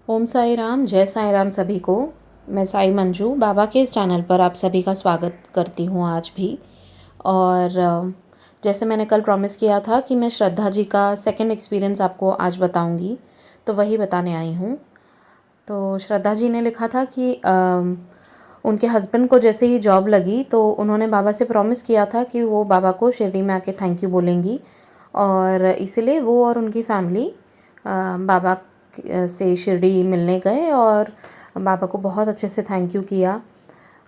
ओम साई राम, जय साई राम सभी को। मैं साई मंजू बाबा के इस चैनल पर आप सभी का स्वागत करती हूँ आज भी। और जैसे मैंने कल प्रॉमिस किया था कि मैं श्रद्धा जी का सेकंड एक्सपीरियंस आपको आज बताऊँगी, तो वही बताने आई हूँ। तो श्रद्धा जी ने लिखा था कि उनके हस्बैंड को जैसे ही जॉब लगी तो उन्होंने बाबा से प्रॉमिस किया था कि वो बाबा को शिरडी में आके थैंक यू बोलेंगी, और इसीलिए वो और उनकी फैमिली बाबा से शिरडी मिलने गए और बाबा को बहुत अच्छे से थैंक यू किया।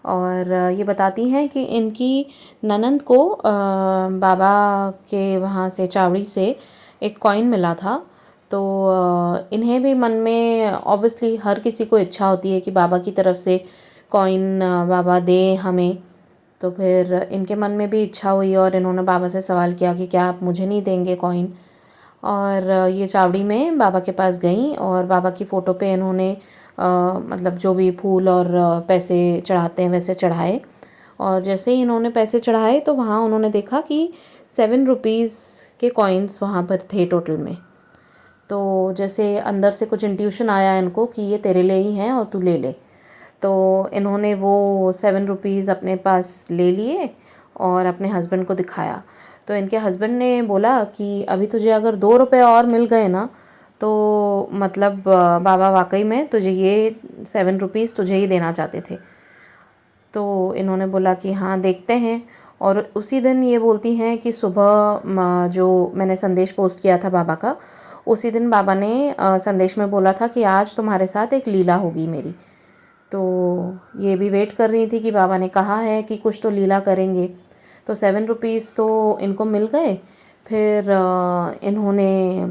और ये बताती हैं कि इनकी ननंद को बाबा के वहाँ से चावड़ी से एक कॉइन मिला था। तो इन्हें भी मन में ऑब्वियसली हर किसी को इच्छा होती है कि बाबा की तरफ से कॉइन बाबा दें हमें। तो फिर इनके मन में भी इच्छा हुई और इन्होंने बाबा से सवाल किया कि क्या आप मुझे नहीं देंगे कॉइन। और ये चावड़ी में बाबा के पास गई और बाबा की फ़ोटो पे इन्होंने मतलब जो भी फूल और पैसे चढ़ाते हैं वैसे चढ़ाए। और जैसे ही इन्होंने पैसे चढ़ाए तो वहाँ उन्होंने देखा कि 7 रुपीज़ के कॉइन्स वहाँ पर थे टोटल में। तो जैसे अंदर से कुछ इंट्यूशन आया इनको कि ये तेरे लिए ही हैं और तू ले ले। तो इन्होंने वो 7 रुपीज़ अपने पास ले लिए और अपने हस्बैंड को दिखाया। तो इनके हस्बैंड ने बोला कि अभी तुझे अगर 2 रुपए और मिल गए ना तो मतलब बाबा वाकई में तुझे ये 7 रुपीज़ तुझे ही देना चाहते थे। तो इन्होंने बोला कि हाँ देखते हैं। और उसी दिन ये बोलती हैं कि सुबह जो मैंने संदेश पोस्ट किया था बाबा का, उसी दिन बाबा ने संदेश में बोला था कि आज तुम्हारे साथ एक लीला होगी मेरी। तो ये भी वेट कर रही थी कि बाबा ने कहा है कि कुछ तो लीला करेंगे। तो 7 रुपीज़ तो इनको मिल गए। फिर इन्होंने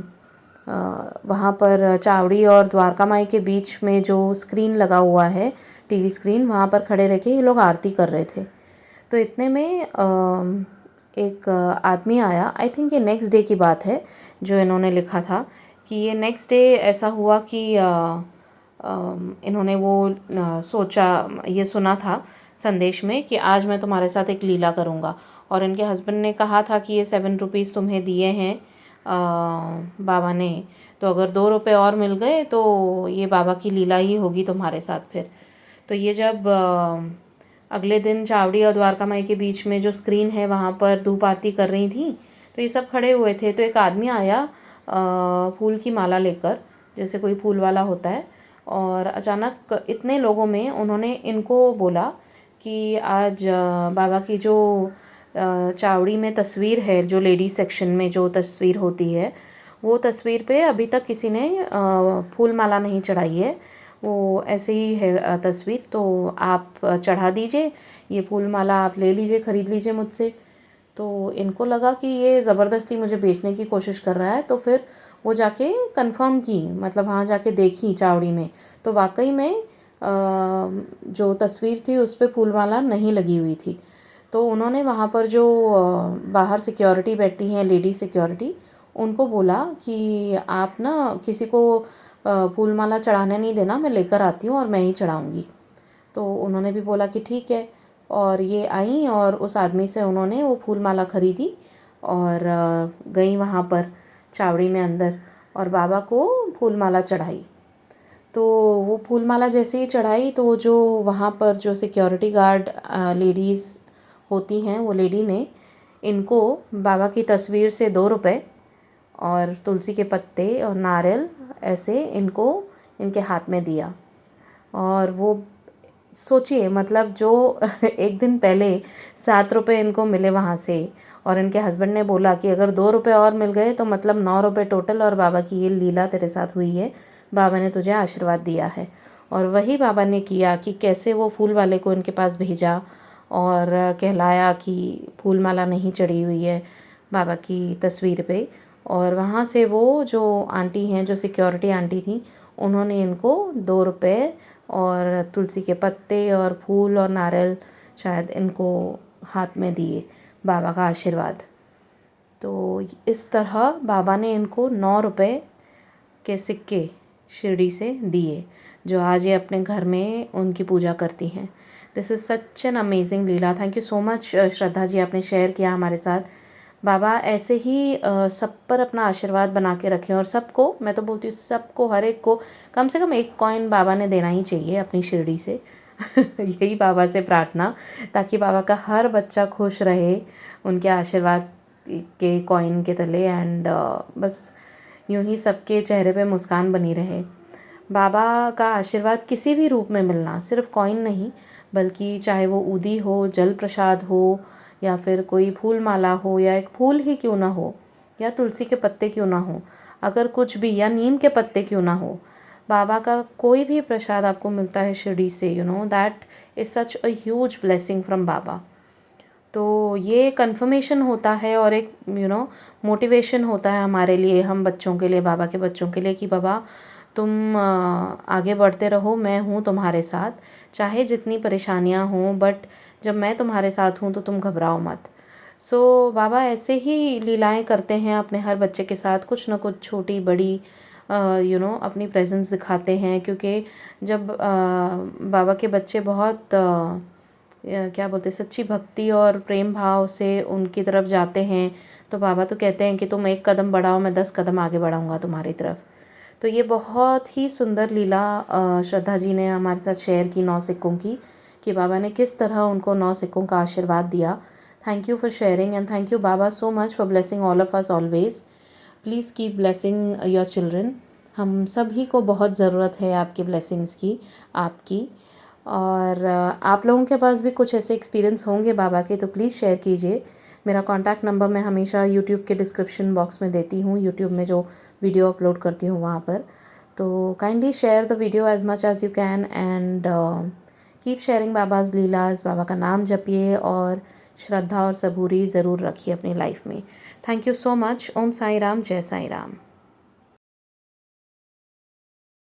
वहाँ पर चावड़ी और द्वारका माई के बीच में जो स्क्रीन लगा हुआ है, टीवी स्क्रीन, वहाँ पर खड़े रह के ये लोग आरती कर रहे थे। तो इतने में एक आदमी आया। आई थिंक ये नेक्स्ट डे की बात है जो इन्होंने लिखा था कि ये नेक्स्ट डे ऐसा हुआ कि इन्होंने वो सोचा, ये सुना था संदेश में कि आज मैं तुम्हारे साथ एक लीला करूँगा। और इनके हस्बैंड ने कहा था कि ये 7 रुपीज़ तुम्हें दिए हैं बाबा ने, तो अगर 2 रुपए और मिल गए तो ये बाबा की लीला ही होगी तुम्हारे साथ फिर। तो ये जब अगले दिन चावड़ी और द्वारका माई के बीच में जो स्क्रीन है वहाँ पर धूप आरती कर रही थी, तो ये सब खड़े हुए थे। तो एक आदमी आया फूल की माला लेकर, जैसे कोई फूल वाला होता है। और अचानक इतने लोगों में उन्होंने इनको बोला कि आज बाबा की जो चावड़ी में तस्वीर है, जो लेडीज सेक्शन में जो तस्वीर होती है, वो तस्वीर पे अभी तक किसी ने फूल माला नहीं चढ़ाई है। वो ऐसे ही है तस्वीर, तो आप चढ़ा दीजिए, ये फूल माला आप ले लीजिए, ख़रीद लीजिए मुझसे। तो इनको लगा कि ये ज़बरदस्ती मुझे बेचने की कोशिश कर रहा है। तो फिर वो जाके कंफर्म की, मतलब वहाँ जाके देखी चावड़ी में, तो वाकई में जो तस्वीर थी उस पर फूल माला नहीं लगी हुई थी। तो उन्होंने वहाँ पर जो बाहर सिक्योरिटी बैठती हैं, लेडी सिक्योरिटी, उनको बोला कि आप ना किसी को फूल माला चढ़ाने नहीं देना, मैं लेकर आती हूँ और मैं ही चढ़ाऊँगी। तो उन्होंने भी बोला कि ठीक है। और ये आई और उस आदमी से उन्होंने वो फूल माला ख़रीदी और गई वहाँ पर चावड़ी में अंदर और बाबा को फूल माला चढ़ाई। तो वो फूल माला जैसे ही चढ़ाई तो जो वहाँ पर जो सिक्योरिटी गार्ड लेडीज़ होती हैं, वो लेडी ने इनको बाबा की तस्वीर से 2 रुपए और तुलसी के पत्ते और नारियल ऐसे इनको इनके हाथ में दिया। और वो सोचिए, मतलब जो एक दिन पहले 7 रुपए इनको मिले वहाँ से, और इनके हस्बैंड ने बोला कि अगर 2 रुपए और मिल गए तो मतलब 9 रुपए टोटल, और बाबा की ये लीला तेरे साथ हुई है, बाबा ने तुझे आशीर्वाद दिया है। और वही बाबा ने किया कि कैसे वो फूल वाले को इनके पास भेजा और कहलाया कि फूल माला नहीं चढ़ी हुई है बाबा की तस्वीर पे। और वहाँ से वो जो आंटी हैं, जो सिक्योरिटी आंटी थी, उन्होंने इनको 2 रुपए और तुलसी के पत्ते और फूल और नारियल शायद इनको हाथ में दिए, बाबा का आशीर्वाद। तो इस तरह बाबा ने इनको 9 रुपए के सिक्के शिरडी से दिए, जो आज ये अपने घर में उनकी पूजा करती हैं। This is such an amazing leela. Thank you so much Shraddha ji, आपने शेयर किया हमारे साथ। बाबा ऐसे ही सब पर अपना आशीर्वाद बना के रखें, और सबको, मैं तो बोलती हूँ सबको, हर एक को कम से कम एक कॉइन बाबा ने देना ही चाहिए अपनी शिरडी से। यही बाबा से प्रार्थना, ताकि बाबा का हर बच्चा खुश रहे उनके आशीर्वाद के कॉइन के तले, एंड बस यूं ही सबके चेहरे पे मुस्कान बनी रहे। बाबा का आशीर्वाद किसी भी रूप में मिलना, सिर्फ कॉइन नहीं, बल्कि चाहे वो ऊदी हो, जल प्रसाद हो, या फिर कोई फूल माला हो, या एक फूल ही क्यों ना हो, या तुलसी के पत्ते क्यों ना हो, अगर कुछ भी, या नीम के पत्ते क्यों ना हो, बाबा का कोई भी प्रसाद आपको मिलता है शिरडी से, that is such a huge blessing from Baba. तो ये कन्फर्मेशन होता है और एक मोटिवेशन होता है हमारे लिए, हम बच्चों के लिए, बाबा के बच्चों के लिए, कि बाबा तुम आगे बढ़ते रहो, मैं हूँ तुम्हारे साथ, चाहे जितनी परेशानियाँ हों, बट जब मैं तुम्हारे साथ हूँ तो तुम घबराओ मत। सो बाबा ऐसे ही लीलाएं करते हैं अपने हर बच्चे के साथ, कुछ ना कुछ, छोटी बड़ी, अपनी प्रेजेंस दिखाते हैं, क्योंकि जब बाबा के बच्चे बहुत क्या बोलते हैं, सच्ची भक्ति और प्रेम भाव से उनकी तरफ जाते हैं, तो बाबा तो कहते हैं कि तुम एक कदम बढ़ाओ, मैं 10 कदम आगे बढ़ाऊंगा तुम्हारी तरफ। तो ये बहुत ही सुंदर लीला श्रद्धा जी ने हमारे साथ शेयर की 9 सिक्कों की, कि बाबा ने किस तरह उनको 9 सिक्कों का आशीर्वाद दिया। Thank you for sharing, and thank you Baba so much for blessing all of us always. Please keep blessing your children. हम सभी को बहुत ज़रूरत है आपकी ब्लेसिंग्स की, आपकी। और आप लोगों के पास भी कुछ ऐसे एक्सपीरियंस होंगे बाबा के, तो प्लीज़ शेयर कीजिए। मेरा कॉन्टैक्ट नंबर मैं हमेशा यूट्यूब के डिस्क्रिप्शन बॉक्स में देती हूँ, यूट्यूब में जो वीडियो अपलोड करती हूँ वहाँ पर। तो kindly share the video as much as you can, and keep sharing Baba's leelas. Baba का नाम जपिए और श्रद्धा और सबूरी ज़रूर रखिए अपनी लाइफ में। Thank you so much. Om Sai Ram, जय साई राम।